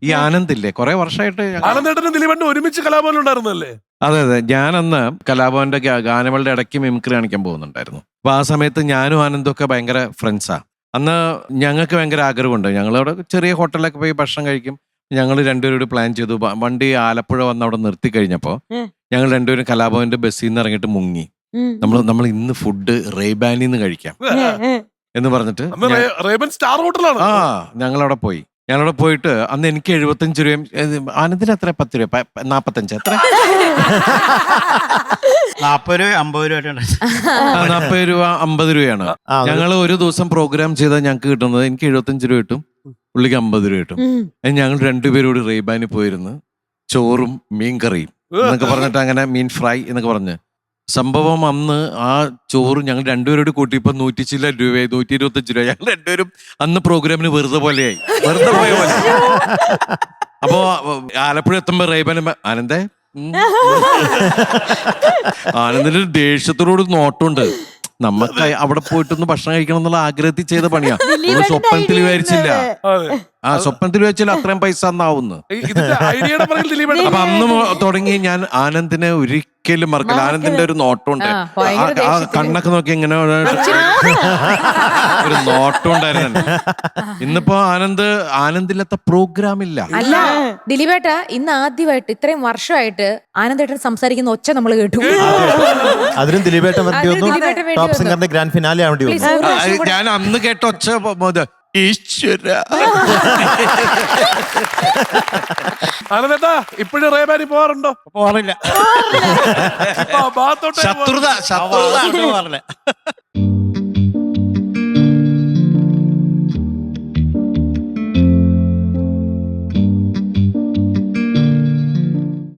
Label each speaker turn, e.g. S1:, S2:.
S1: ഈ ആനന്ദില്ലേ കുറെ വർഷമായിട്ട്
S2: ആനന്ദേട്ടനും ദിലീപേട്ടനും ഒരുമിച്ച് കലാഭവനിൽ ഉണ്ടായിരുന്നല്ലേ?
S1: അതെ അതെ, ഞാനന്ന് കലാഭവന്റെ ഗാനമേളയുടെ ഇടയ്ക്ക് മിമിക്രി കാണിക്കാൻ പോകുന്നുണ്ടായിരുന്നു. അപ്പൊ ആ സമയത്ത് ഞാനും ആനന്ദും ഒക്കെ ഭയങ്കര ഫ്രണ്ട്സാ. അന്ന് ഞങ്ങൾക്ക് ഭയങ്കര ആഗ്രഹമുണ്ട്. ഞങ്ങളവിടെ ചെറിയ ഹോട്ടലിലൊക്കെ പോയി ഭക്ഷണം കഴിക്കും. ഞങ്ങൾ രണ്ടുപേരോട് പ്ലാൻ ചെയ്തു. വണ്ടി ആലപ്പുഴ വന്ന് അവിടെ നിർത്തി കഴിഞ്ഞപ്പോൾ ഞങ്ങൾ രണ്ടുപേരും കലാഭവന്റെ ബസ്സിൽ നിന്ന് ഇറങ്ങിയിട്ട് മുങ്ങി. നമ്മൾ ഇന്ന് ഫുഡ് റേബാനിന്ന് കഴിക്കാം എന്ന് പറഞ്ഞിട്ട്
S2: റേബൻ സ്റ്റാർ ഹോട്ടലാണ്.
S1: ഞങ്ങളവിടെ പോയി. ഞങ്ങളവിടെ പോയിട്ട് അന്ന് എനിക്ക് 75 രൂപയും ആനന്ദിന് എത്ര 10 രൂപ 45 എത്ര
S3: 40 രൂപ 50 രൂപ
S1: 40 രൂപ 50 രൂപയാണ്. ഞങ്ങൾ ഒരു ദിവസം പ്രോഗ്രാം ചെയ്താൽ ഞങ്ങൾക്ക് കിട്ടുന്നത് എനിക്ക് 75 രൂപ കിട്ടും, പുള്ളിക്ക് 50 രൂപ കിട്ടും. ഞങ്ങൾ രണ്ടുപേരോട് റേബാനി പോയിരുന്ന് ചോറും മീൻ കറിയും എന്നൊക്കെ പറഞ്ഞിട്ട് അങ്ങനെ മീൻ ഫ്രൈ എന്നൊക്കെ പറഞ്ഞ് സംഭവം അന്ന് ആ ചോറ് ഞങ്ങൾ രണ്ടുപേരോട് കൂട്ടിയപ്പോ 100 ചില രൂപയായി, 125 രൂപ. ഞങ്ങൾ രണ്ടുപേരും അന്ന് പ്രോഗ്രാമിന് വെറുതെ പോലെയായി, വെറുതെ പോയ പോലെ. അപ്പോ ആലപ്പുഴ എത്തുമ്പോ റേബൻ ആനന്ദേ ആനന്ദിന്റെ ദേഷ്യത്തോട് നോട്ടുണ്ട്. നമുക്ക് അവിടെ പോയിട്ടൊന്ന് ഭക്ഷണം കഴിക്കണം എന്നുള്ള ആഗ്രഹത്തിൽ ചെയ്ത പണിയാ. സ്വപ്നത്തിൽ വിചാരിച്ചില്ല, സ്വപ്നത്തിൽ വിചാരിച്ചില്ല അത്രയും പൈസ അന്നാവുന്നു. അപ്പൊ അന്ന് തുടങ്ങി ഞാൻ ആനന്ദിനെ ഒരിക്കലും മറക്കില്ല. ആനന്ദിന്റെ ഒരു നോട്ടമുണ്ട്, ആ കണ്ണൊക്കെ നോക്കി ഇങ്ങനെ ഒരു നോട്ടം ഉണ്ടായിരുന്നു. ഇന്നിപ്പോ ആനന്ദില്ലാത്ത പ്രോഗ്രാം ഇല്ല.
S4: അല്ല ദിലീപേട്ട, ഇന്ന് ആദ്യമായിട്ട് ഇത്രയും വർഷമായിട്ട് ആനന്ദേട്ടൻ സംസാരിക്കുന്ന ഒച്ച നമ്മൾ കേട്ടു.
S5: അതിനും ദിലീപേട്ടൻ ടോപ്പ് സിംഗറിന്റെ ഗ്രാൻഡ് ഫിനാലെ ആവേണ്ടി വന്നു.
S1: ഞാൻ അന്ന് കേട്ട ഒച്ച ഈശ്വര.
S2: ആനന്ദേട്ടാ ഇപ്പോഴും റേബാനി പോവാറുണ്ടോ?
S3: പോകാറില്ല.
S1: ശത്രുത.